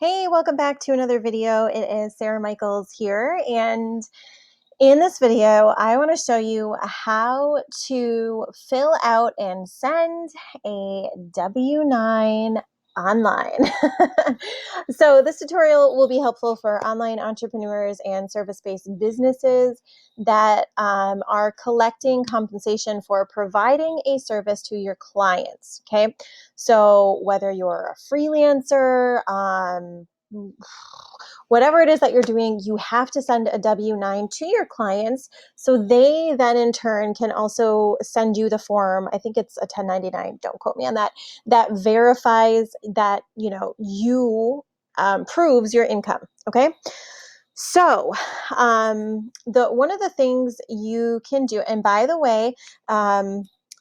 Hey, welcome back to another video. It is Sarah Michaels here, and in this video, I want to show you how to fill out and send a W-9 online. So this tutorial will be helpful for online entrepreneurs and service-based businesses that are collecting compensation for providing a service to your clients, okay? So whether you're a freelancer, whatever it is that you're doing, you have to send a W-9 to your clients so they then in turn can also send you the form. I think it's a 1099, don't quote me on that, that verifies that, you proves your income, okay? So one of the things you can do, and by the way,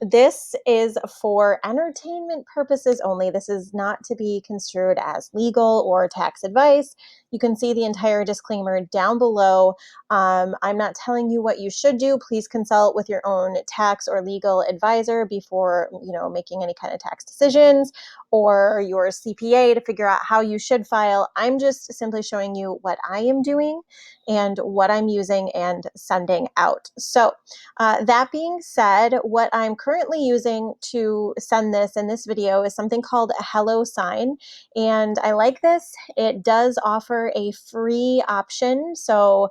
this is for entertainment purposes only. This is not to be construed as legal or tax advice. You can see the entire disclaimer down below. I'm not telling you what you should do. Please consult with your own tax or legal advisor before, making any kind of tax decisions, or your CPA to figure out how you should file. I'm just simply showing you what I am doing and what I'm using and sending out. So that being said, what I'm currently using to send this in this video is something called a hellosign, and I like this. It does offer a free option. So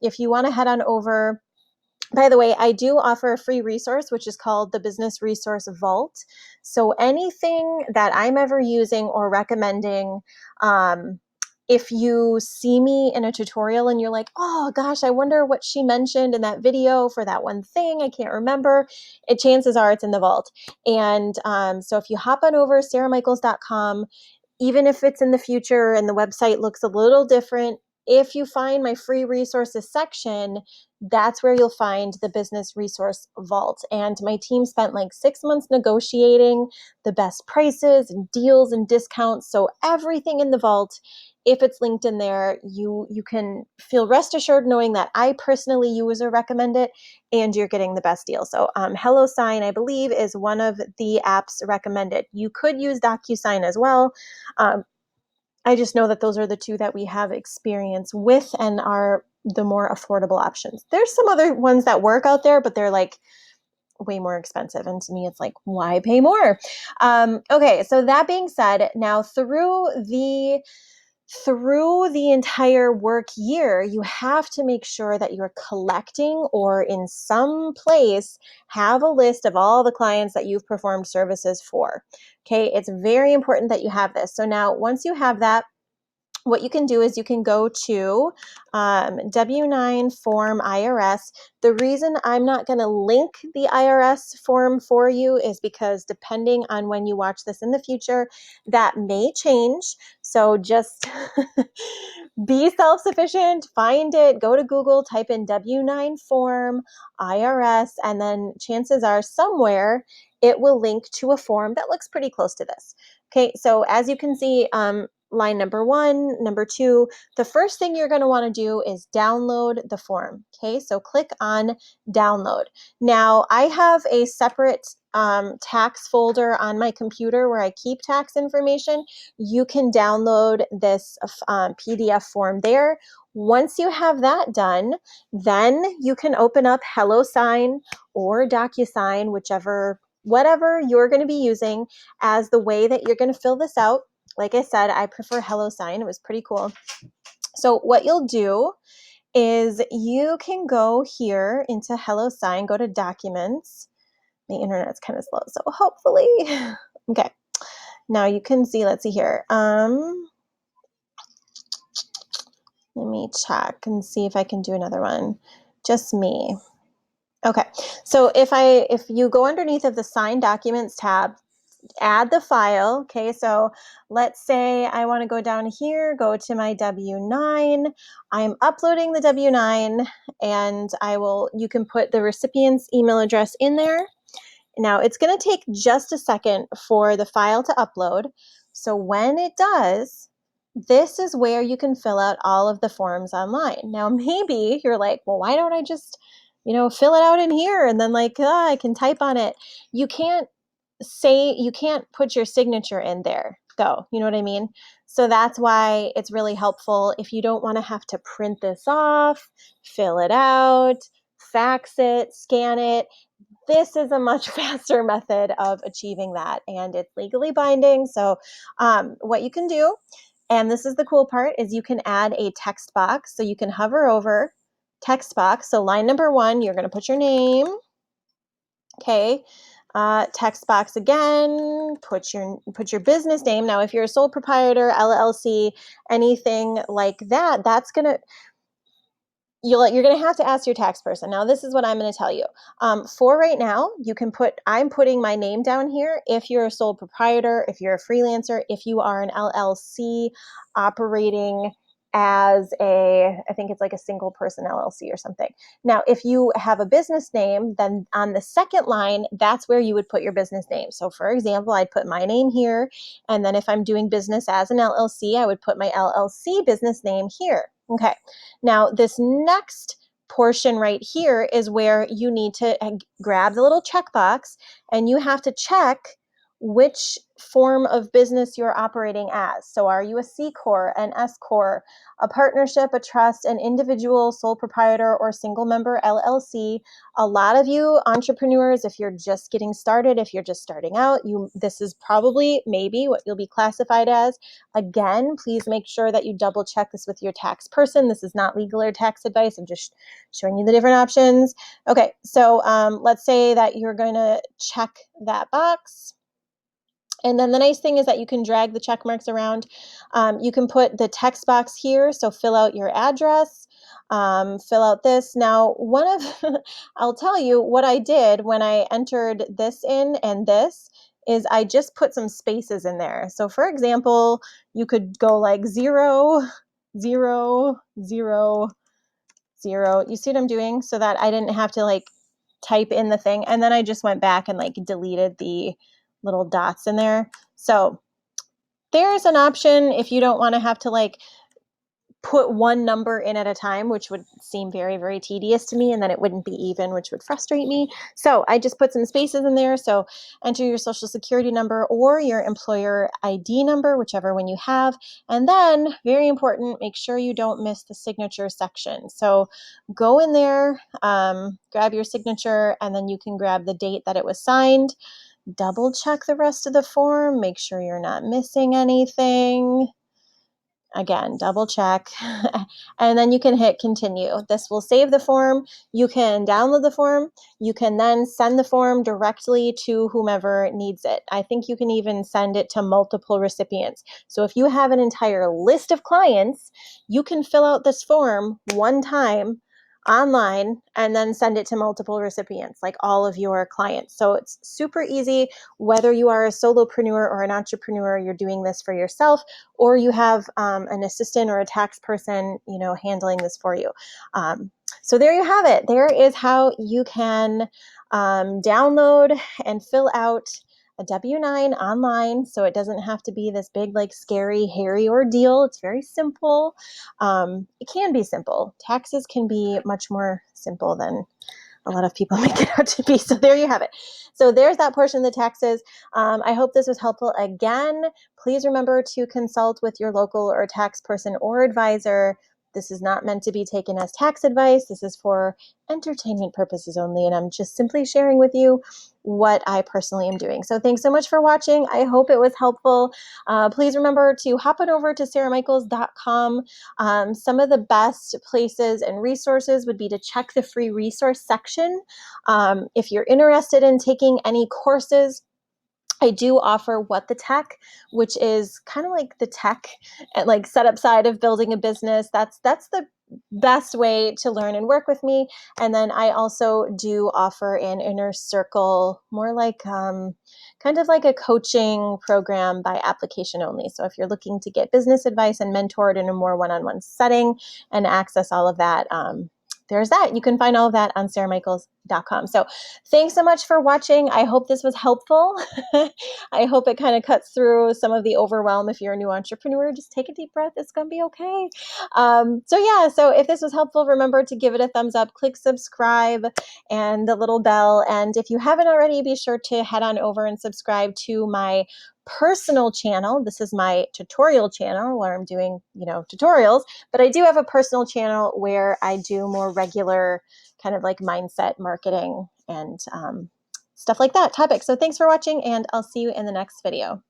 if you want to head on over, by the way, I do offer a free resource, which is called the Business Resource Vault. So anything that I'm ever using or recommending, if you see me in a tutorial and you're like, oh gosh, I wonder what she mentioned in that video for that one thing, I can't remember, chances are it's in the vault. And so if you hop on over sarahmichaels.com, even if it's in the future and the website looks a little different, if you find my free resources section, that's where you'll find the Business Resource Vault. And my team spent like 6 months negotiating the best prices and deals and discounts. So everything in the vault, if it's linked in there, you can feel rest assured knowing that I personally use or recommend it, and you're getting the best deal. So HelloSign, I believe, is one of the apps recommended. You could use DocuSign as well. I just know that those are the two that we have experience with and are the more affordable options. There's some other ones that work out there, but they're like way more expensive. And to me, it's like, why pay more? Okay, so that being said, now through the entire work year, you have to make sure that you're collecting or in some place have a list of all the clients that you've performed services for. Okay, it's very important that you have this. So now once you have that, what you can do is you can go to W-9 form IRS. The reason I'm not going to link the IRS form for you is because depending on when you watch this in the future, that may change. So just be self-sufficient, find it, go to Google, type in W-9 form IRS, and then chances are somewhere it will link to a form that looks pretty close to this. Okay, so as you can see, line number 1, number 2, the first thing you're going to want to do is download the form. Okay, so click on download. Now, I have a separate tax folder on my computer where I keep tax information. You can download this PDF form there. Once you have that done, then you can open up HelloSign or DocuSign, whatever you're going to be using as the way that you're going to fill this out. Like I said, I prefer HelloSign. It was pretty cool. So what you'll do is you can go here into HelloSign, go to Documents. My internet's kind of slow, so hopefully. Okay. Now you can see, let's see here. Let me check and see if I can do another one. Just me. Okay. So if you go underneath of the Sign Documents tab, add the file. Okay, so let's say I want to go down here, go to my W-9. I'm uploading the W-9, and you can put the recipient's email address in there. Now it's going to take just a second for the file to upload. So when it does, this is where you can fill out all of the forms online. Now maybe you're like, well, why don't I just, fill it out in here and then I can type on it. You can't put your signature in there though. You know what I mean? So that's why it's really helpful if you don't want to have to print this off, fill it out, fax it, scan it. This is a much faster method of achieving that, and it's legally binding. So what you can do, and this is the cool part, is you can add a text box. So you can hover over text box. So line number 1, you're going to put your name. Okay. Text box again, put your business name. Now, if you're a sole proprietor, LLC, anything like that, that's going to, you're going to have to ask your tax person. Now, this is what I'm going to tell you. For right now, I'm putting my name down here. If you're a sole proprietor, if you're a freelancer, if you are an LLC operating as I think it's like a single person LLC or something. Now, if you have a business name, then on the second line, that's where you would put your business name. So for example, I'd put my name here. And then if I'm doing business as an LLC, I would put my LLC business name here. Okay. Now, this next portion right here is where you need to grab the little checkbox, and you have to check which form of business you're operating as. So are you a C Corp, an S Corp, a partnership, a trust, an individual, sole proprietor, or single member LLC? A lot of you entrepreneurs, if you're just getting started, if you're just starting out, this is probably maybe what you'll be classified as. Again, please make sure that you double check this with your tax person. This is not legal or tax advice. I'm just showing you the different options. Okay, so let's say that you're going to check that box. And then the nice thing is that you can drag the check marks around. You can put the text box here, so fill out your address, fill out this. Now, I'll tell you what I did when I entered this in and this is I just put some spaces in there. So for example, you could go like 0, 0, 0, 0. You see what I'm doing? So that I didn't have to like type in the thing. And then I just went back and like deleted the little dots in there. So there's an option if you don't want to have to like put one number in at a time, which would seem very, very tedious to me, and then it wouldn't be even, which would frustrate me. So I just put some spaces in there. So enter your social security number or your employer ID number, whichever one you have. And then, very important, make sure you don't miss the signature section. So go in there, grab your signature, and then you can grab the date that it was signed. Double check the rest of the form, make sure you're not missing anything. Again, double check, and then you can hit continue. This will save the form. You can download the form. You can then send the form directly to whomever needs it. I think you can even send it to multiple recipients. So if you have an entire list of clients, you can fill out this form one time online and then send it to multiple recipients, like all of your clients. So it's super easy. Whether you are a solopreneur or an entrepreneur, you're doing this for yourself, or you have an assistant or a tax person, handling this for you. So there you have it. There is how you can download and fill out a W-9 online, so it doesn't have to be this big, like, scary, hairy ordeal. It's very simple. It can be simple. Taxes can be much more simple than a lot of people make it out to be. So there you have it. So there's that portion of the taxes. I hope this was helpful. Again, please remember to consult with your local or tax person or advisor. This is not meant to be taken as tax advice. This is for entertainment purposes only, and I'm just simply sharing with you what I personally am doing. So thanks so much for watching. I hope it was helpful. Please remember to hop on over to sarahmichaels.com. Some of the best places and resources would be to check the free resource section. If you're interested in taking any courses, I do offer What the Tech, which is kind of like the tech and like setup side of building a business. That's the best way to learn and work with me. And then I also do offer an inner circle, more like kind of like a coaching program by application only. So if you're looking to get business advice and mentored in a more one-on-one setting and access all of that, there's that. You can find all of that on sarahmichaels.com. So thanks so much for watching. I hope this was helpful. I hope it kind of cuts through some of the overwhelm. If you're a new entrepreneur, just take a deep breath. It's going to be okay. So if this was helpful, remember to give it a thumbs up, click subscribe and the little bell. And if you haven't already, be sure to head on over and subscribe to my personal channel. This is my tutorial channel where I'm doing, tutorials, but I do have a personal channel where I do more regular kind of like mindset marketing and stuff like that topic. So thanks for watching, and I'll see you in the next video.